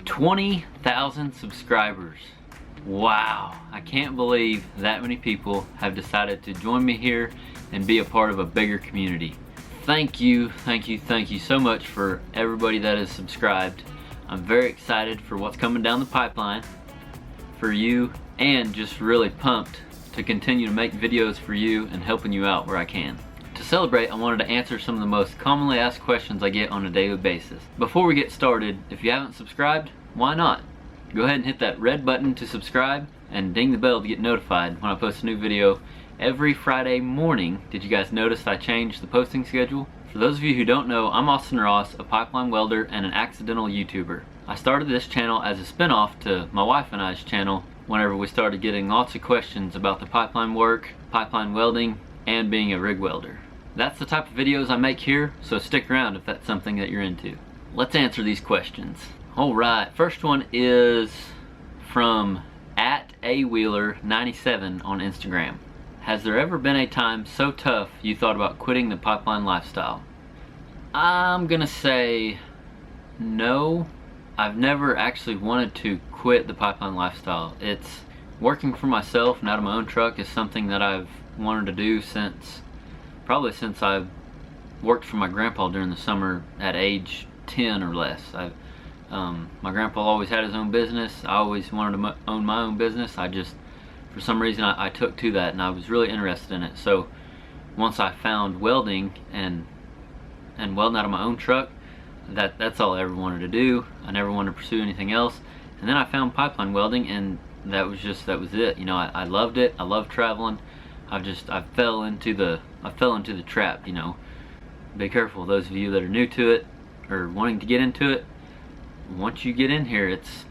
20,000 subscribers. Wow, I can't believe that many people have decided to join me here and be a part of a bigger community. Thank you so much for everybody that is subscribed. I'm very excited for what's coming down the pipeline for you, and just really pumped to continue to make videos for you and helping you out where I can. To celebrate, I wanted to answer some of the most commonly asked questions I get on a daily basis. Before we get started, if you haven't subscribed, why not? Go ahead and hit that red button to subscribe and ding the bell to get notified when I post a new video every Friday morning. Did you guys notice I changed the posting schedule? For those of you who don't know, I'm Austin Ross, a pipeline welder and an accidental YouTuber. I started this channel as a spin-off to my wife and I's channel whenever we started getting lots of questions about the pipeline work, pipeline welding, and being a rig welder. That's the type of videos I make here, so stick around if that's something that you're into. Let's answer these questions. Alright, first one is from @awheeler97 on Instagram. Has there ever been a time so tough you thought about quitting the pipeline lifestyle? I'm gonna say no. I've never actually wanted to quit the pipeline lifestyle. It's working for myself and out of my own truck is something that I've wanted to do probably since I worked for my grandpa during the summer at age 10 or less. My grandpa always had his own business. I always wanted to own my own business. For some reason I took to that and I was really interested in it. So once I found welding and welding out of my own truck, that's all I ever wanted to do. I never wanted to pursue anything else. And then I found pipeline welding, and that was it. You know, I loved it. I love traveling. I fell into the trap, you know. Be careful, those of you that are new to it or wanting to get into it. Once you get in here, it's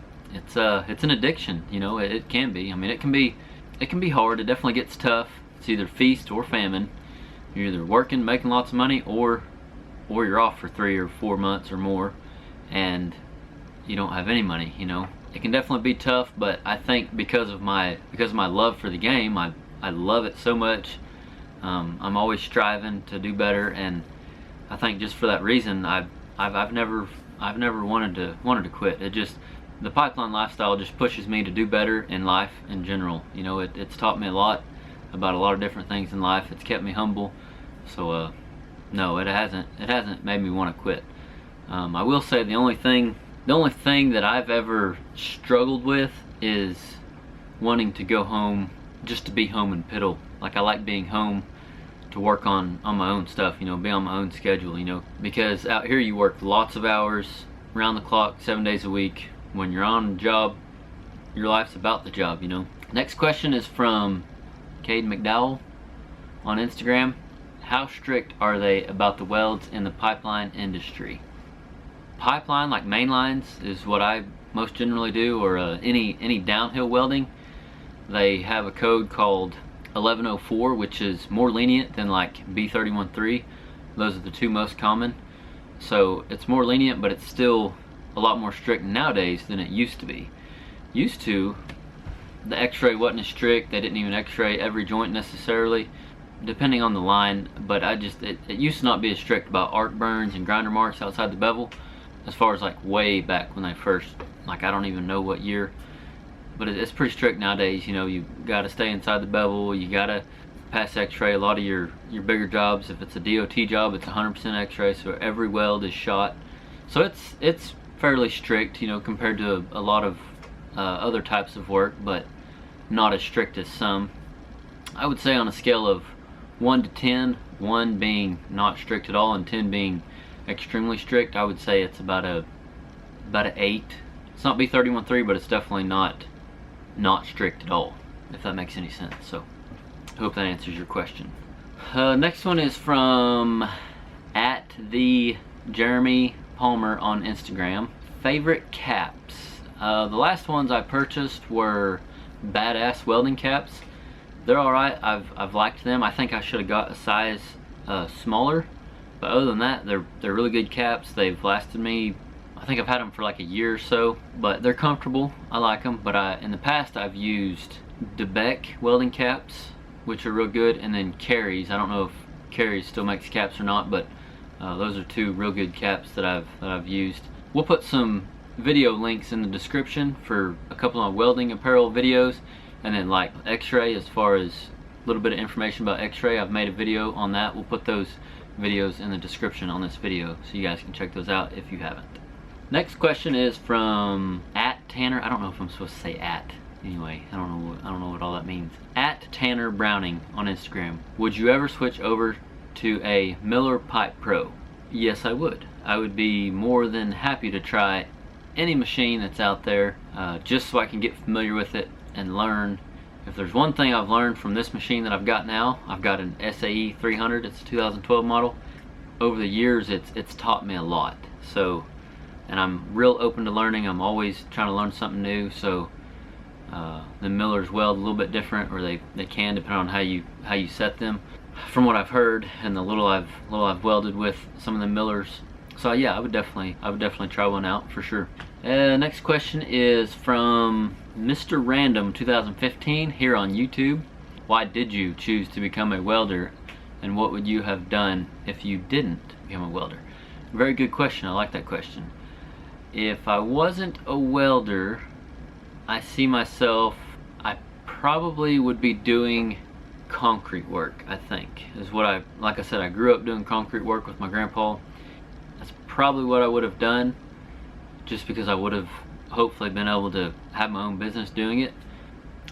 an addiction, you know. It can be. I mean, it can be hard. It definitely gets tough. It's either feast or famine. You're either working, making lots of money, or you're off for 3 or 4 months or more and you don't have any money, you know. It can definitely be tough, but I think because of my love for the game, I love it so much. I'm always striving to do better, and I think just for that reason I've never wanted to quit. The pipeline lifestyle just pushes me to do better in life in general. You know, it's taught me a lot about a lot of different things in life. It's kept me humble. So no, it hasn't made me want to quit. I will say the only thing that I've ever struggled with is wanting to go home just to be home and piddle. Like, I like being home to work on my own stuff, you know, be on my own schedule, you know, because out here you work lots of hours, round the clock, 7 days a week. When you're on a job, your life's about the job, you know. Next question is from Cade McDowell on Instagram. How strict are they about the welds in the pipeline industry? Pipeline, like main lines, is what I most generally do, or any downhill welding. They have a code called 1104, which is more lenient than like B313. Those are the two most common. So it's more lenient, but it's still a lot more strict nowadays than it used to be. Used to, the x-ray wasn't as strict. They didn't even x-ray every joint necessarily, depending on the line, but it used to not be as strict about arc burns and grinder marks outside the bevel, as far as like way back when they first, like, I don't even know what year, but it's pretty strict nowadays. You know, you gotta stay inside the bevel, you gotta pass x-ray. A lot of your bigger jobs, if it's a DOT job, it's 100% x-ray, so every weld is shot. So it's fairly strict, you know, compared to a lot of other types of work, but not as strict as some. I would say on a scale of 1 to 10, 1 being not strict at all and 10 being extremely strict, I would say it's about an 8. It's not B313, but it's definitely not strict at all, if that makes any sense. So I hope that answers your question. Next one is from @the_Jeremy Palmer on Instagram. Favorite caps? The last ones I purchased were Badass welding caps. They're alright. I've liked them. I think I should have got a size smaller, but other than that, they're really good caps. They've lasted me, I think I've had them for like a year or so, but they're comfortable. I like them. But in the past I've used DeBeck welding caps, which are real good, and then Carey's. I don't know if Carey's still makes caps or not, but those are two real good caps that I've used. We'll put some video links in the description for a couple of welding apparel videos, and then like x-ray, as far as a little bit of information about x-ray. I've made a video on that. We'll put those videos in the description on this video so you guys can check those out if you haven't. Next question is from @Tanner. I don't know if I'm supposed to say @ anyway. I don't know what all that means. @Tanner Browning on Instagram. Would you ever switch over to a Miller Pipe Pro? Yes, I would. I would be more than happy to try any machine that's out there, just so I can get familiar with it and learn. If there's one thing I've learned from this machine that I've got now, I've got an SAE 300. It's a 2012 model. Over the years, it's taught me a lot. So, and I'm real open to learning. I'm always trying to learn something new. So, the Millers weld a little bit different, or they can, depending on how you set them. From what I've heard and the little I've welded with some of the Millers. So yeah, I would definitely try one out for sure. Next question is from Mr. Random 2015 here on YouTube. Why did you choose to become a welder, and what would you have done if you didn't become a welder? Very good question. I like that question. If I wasn't a welder, I see myself, I probably would be doing concrete work. I think is what like I said, I grew up doing concrete work with my grandpa. That's probably what I would have done, just because I would have hopefully been able to have my own business doing it.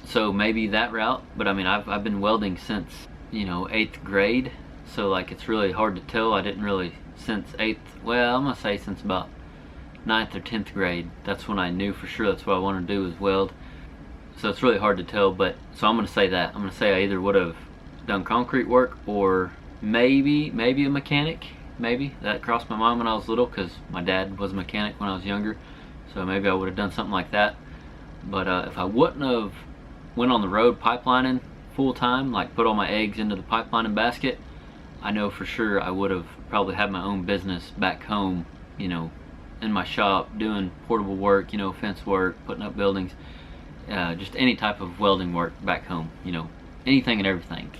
So maybe that route. But I mean, I've been welding since, you know, 8th grade, so like it's really hard to tell. I didn't really, since 8th, well, I'm gonna say since about 9th or 10th grade, that's when I knew for sure that's what I wanted to do, was weld. So it's really hard to tell, but so I'm gonna say that. I'm gonna say I either would have done concrete work, or maybe a mechanic. Maybe that crossed my mind when I was little, because my dad was a mechanic when I was younger, so maybe I would have done something like that. But if I wouldn't have went on the road pipelining full time, like put all my eggs into the pipelining basket, I know for sure I would have probably had my own business back home, you know, in my shop, doing portable work, you know, fence work, putting up buildings, just any type of welding work back home, you know, anything and everything.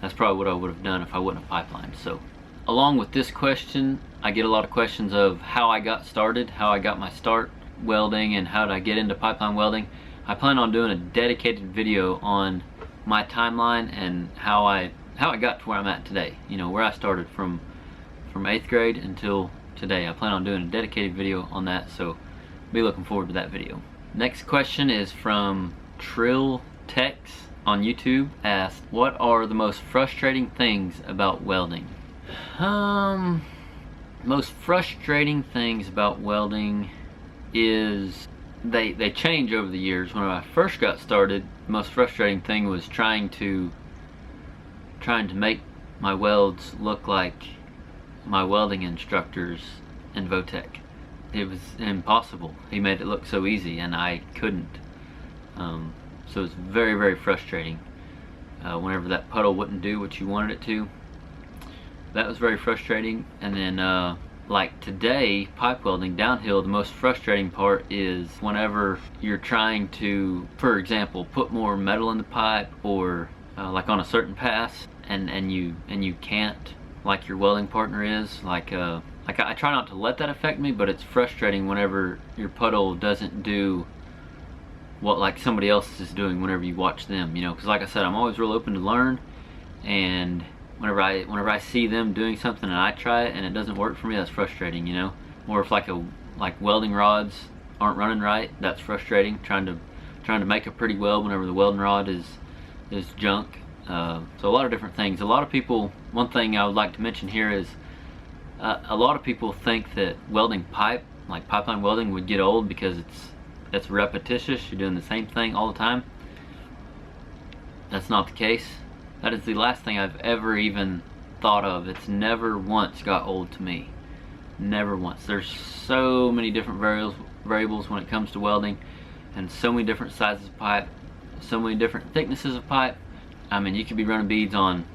That's probably what I would have done if I wouldn't have pipelined. So along with this question, I get a lot of questions of how I got started, how I got my start welding, and how did I get into pipeline welding. I plan on doing a dedicated video on my timeline and how I got to where I'm at today, you know, where I started from 8th grade until today. I plan on doing a dedicated video on that, so be looking forward to that video. Next question is from Trill Tex on YouTube. Asked, what are the most frustrating things about welding? Most frustrating things about welding is they change over the years. When I first got started, the most frustrating thing was trying to make my welds look like my welding instructors in Votech. It was impossible. He made it look so easy, and I couldn't. So it's very, very frustrating whenever that puddle wouldn't do what you wanted it to. That was very frustrating. And then like today, pipe welding downhill, the most frustrating part is whenever you're trying to, for example, put more metal in the pipe, or like on a certain pass, and you can't, like your welding partner is. Like I try not to let that affect me, but it's frustrating whenever your puddle doesn't do what like somebody else is doing whenever you watch them, you know, because like I said, I'm always real open to learn, and whenever I see them doing something and I try it and it doesn't work for me, that's frustrating, you know. Or if like welding rods aren't running right, that's frustrating. Trying to make a pretty weld whenever the welding rod is junk. So a lot of different things. A lot of people, one thing I would like to mention here is a lot of people think that welding pipe, like pipeline welding, would get old because it's repetitious. You're doing the same thing all the time. That's not the case. That is the last thing I've ever even thought of. It's never once got old to me. Never once. There's so many different variables when it comes to welding, and so many different sizes of pipe, so many different thicknesses of pipe. I mean, you could be running beads on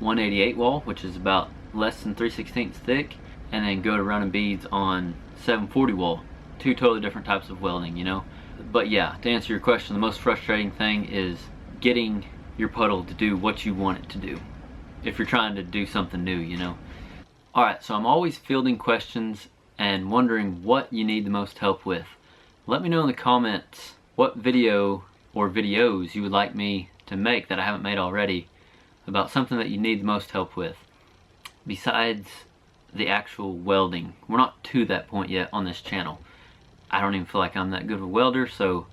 188 wall, which is about less than 3/16 thick, and then go to running beads on 740 wall. Two totally different types of welding, you know. But yeah, to answer your question, the most frustrating thing is getting your puddle to do what you want it to do if you're trying to do something new, you know. Alright, so I'm always fielding questions and wondering what you need the most help with. Let me know in the comments what video or videos you would like me to make that I haven't made already about something that you need the most help with besides the actual welding. We're not to that point yet on this channel. I don't even feel like I'm that good of a welder, so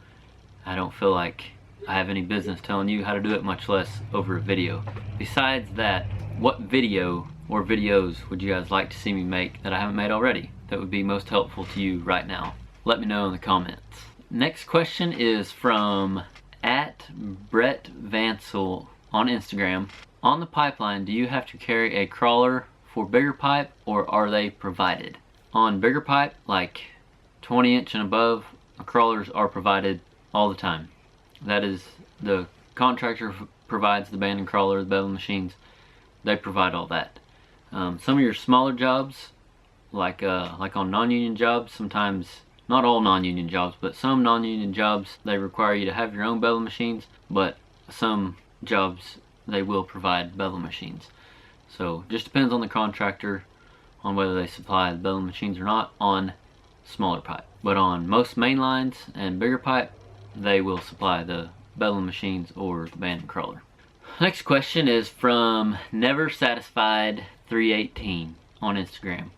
I don't feel like I have any business telling you how to do it, much less over a video. Besides that, what video or videos would you guys like to see me make that I haven't made already that would be most helpful to you right now? Let me know in the comments. Next question is from @BrettVansel on Instagram. On the pipeline, do you have to carry a crawler for bigger pipe, or are they provided? On bigger pipe, like 20 inch and above, crawlers are provided all the time. That is, the contractor provides the band and crawler, the bevel machines. They provide all that. Some of your smaller jobs, like on non-union jobs, sometimes, not all non-union jobs, but some non-union jobs, they require you to have your own bevel machines, but some jobs they will provide bevel machines. So just depends on the contractor on whether they supply the bevel machines or not on smaller pipe. But on most main lines and bigger pipe, they will supply the bevel machines or the band and crawler. Next question is from NeverSatisfied318 on Instagram.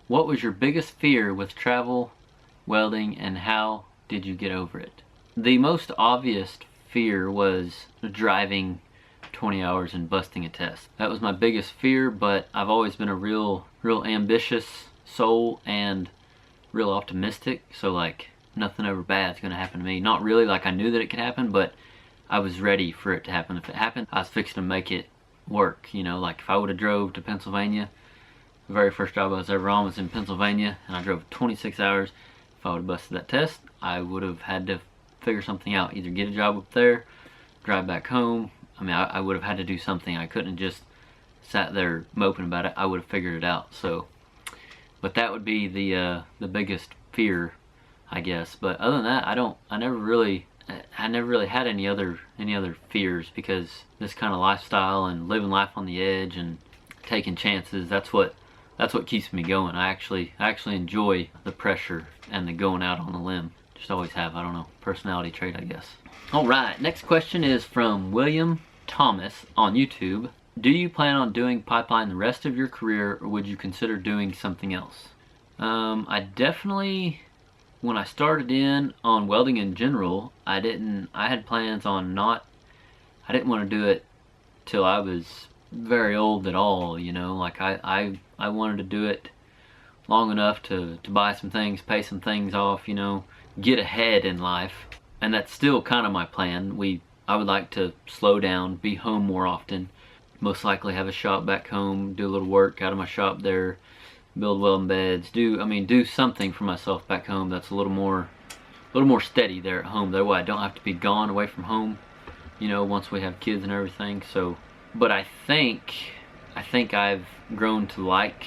What was your biggest fear with travel, welding, and how did you get over it? The most obvious fear was driving 20 hours and busting a test. That was my biggest fear, but I've always been a real ambitious soul and real optimistic, so like nothing ever bad's gonna happen to me. Not really, like I knew that it could happen, but I was ready for it to happen. If it happened, I was fixing to make it work, you know. Like if I would have drove to Pennsylvania, the very first job I was ever on was in Pennsylvania, and I drove 26 hours. If I would have busted that test, I would have had to figure something out, either get a job up there, drive back home. I mean, I would have had to do something. I couldn't have just sat there moping about it. I would have figured it out. So, but that would be the biggest fear, I guess. But other than that, I never really had any other fears, because this kind of lifestyle and living life on the edge and taking chances, that's what keeps me going. I actually enjoy the pressure and the going out on a limb. Just always have. I don't know, personality trait, I guess. All right, next question is from William Thomas on YouTube. Do you plan on doing pipeline the rest of your career, or would you consider doing something else? I definitely, when I started in on welding in general, I had plans on I didn't want to do it till I was very old at all, you know. Like I wanted to do it long enough to buy some things, pay some things off, you know, get ahead in life. And that's still kind of my plan. I would like to slow down, be home more often, most likely have a shop back home, do a little work out of my shop there, build welding beds, do something for myself back home that's a little more steady there at home. That way I don't have to be gone away from home, you know, once we have kids and everything. So, but I think I've grown to like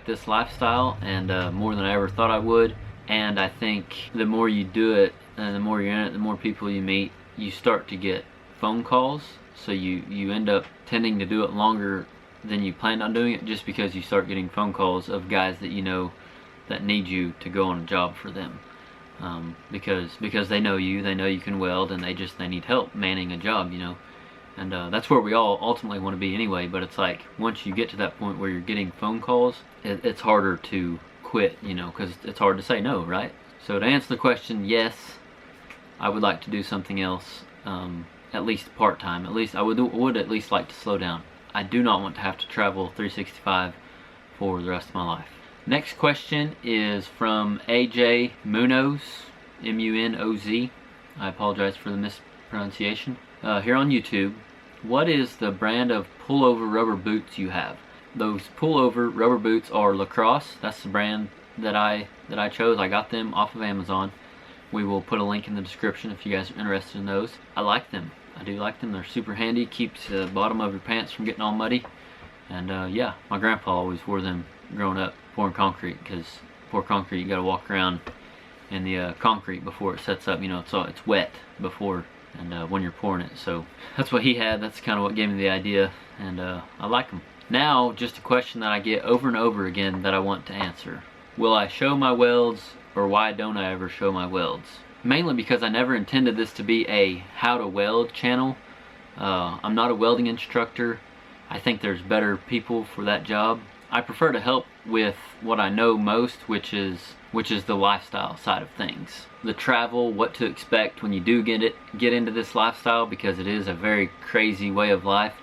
this lifestyle, and more than I ever thought I would. And I think the more you do it and the more you're in it, the more people you meet, you start to get phone calls. So you end up tending to do it longer than you planned on doing it, just because you start getting phone calls of guys that you know that need you to go on a job for them. Because they know you can weld, and they need help manning a job, you know. And that's where we all ultimately want to be anyway. But it's like, once you get to that point where you're getting phone calls, it's harder to quit, you know, because it's hard to say no, right? So to answer the question, yes, I would like to do something else, at least part-time. At least I would at least like to slow down. I do not want to have to travel 365 for the rest of my life. Next question is from AJ Munoz, M-U-N-O-Z. I apologize for the mispronunciation. Here on YouTube, what is the brand of pullover rubber boots you have? Those pullover rubber boots are Lacrosse. That's the brand that I chose. I got them off of Amazon. We will put a link in the description if you guys are interested in those. I like them. I do like them. They're super handy. Keeps the bottom of your pants from getting all muddy. And yeah, my grandpa always wore them growing up pouring concrete, because pour concrete, you got to walk around in the concrete before it sets up. You know, it's wet before and when you're pouring it. So that's what he had. That's kind of what gave me the idea, and I like them. Now, just a question that I get over and over again that I want to answer. will I show my welds, or why don't I ever show my welds? Mainly because I never intended this to be a how to weld channel. I'm not a welding instructor. I think there's better people for that job. I prefer to help with what I know most, which is the lifestyle side of things. The travel, what to expect when you do get into this lifestyle, because it is a very crazy way of life.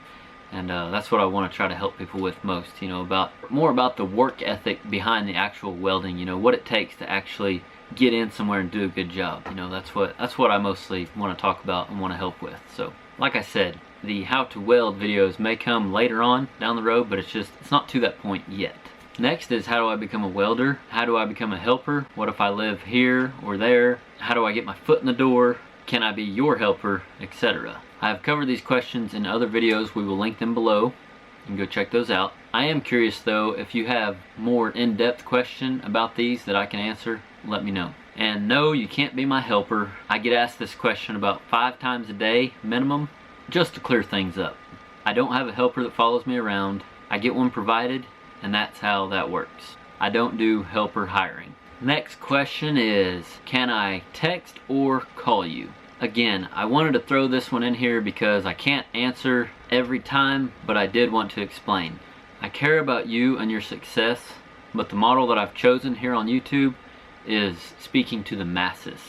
And that's what I want to try to help people with most, you know, more about the work ethic behind the actual welding, you know, what it takes to actually get in somewhere and do a good job. You know, that's what I mostly want to talk about and want to help with. So, like I said, the how to weld videos may come later on down the road, but it's not to that point yet. Next is, how do I become a welder? How do I become a helper? What if I live here or there? How do I get my foot in the door? Can I be your helper? Etc. I have covered these questions in other videos. We will link them below. You can go check those out. I am curious though, if you have more in-depth question about these that I can answer, let me know. And no, you can't be my helper. I get asked this question about 5 times a day minimum, just to clear things up. I don't have a helper that follows me around. I get one provided, and that's how that works. I don't do helper hiring. Next question is, can I text or call you? Again, I wanted to throw this one in here because I can't answer every time, but I did want to explain. I care about you and your success, but the model that I've chosen here on YouTube is speaking to the masses.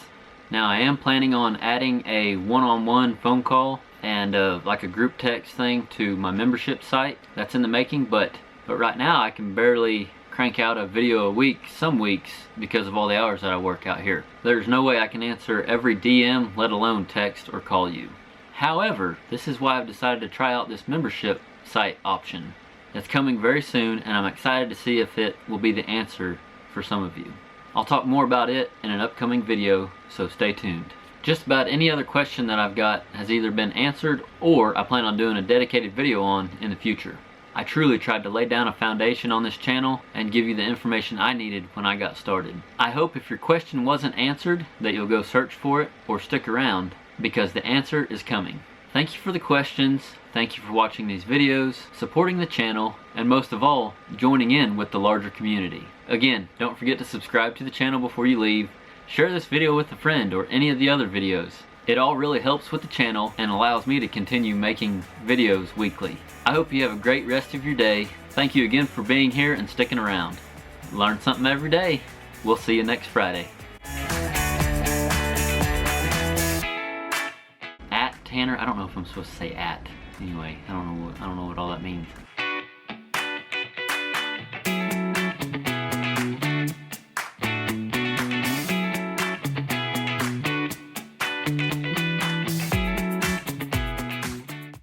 Now, I am planning on adding a one-on-one phone call and like a group text thing to my membership site. That's in the making, but right now I can barely crank out a video a week some weeks because of all the hours that I work out here. There's no way I can answer every DM, let alone text or call you. However, this is why I've decided to try out this membership site option. It's coming very soon, and I'm excited to see if it will be the answer for some of you. I'll talk more about it in an upcoming video, so stay tuned. Just about any other question that I've got has either been answered or I plan on doing a dedicated video on in the future. I truly tried to lay down a foundation on this channel and give you the information I needed when I got started. I hope if your question wasn't answered that you'll go search for it or stick around, because the answer is coming. Thank you for the questions, thank you for watching these videos, supporting the channel, and most of all, joining in with the larger community. Again, don't forget to subscribe to the channel before you leave, share this video with a friend or any of the other videos. It all really helps with the channel and allows me to continue making videos weekly. I hope you have a great rest of your day. Thank you again for being here and sticking around. Learn something every day. We'll see you next Friday. At Tanner, I don't know if I'm supposed to say at. Anyway, I don't know what all that means.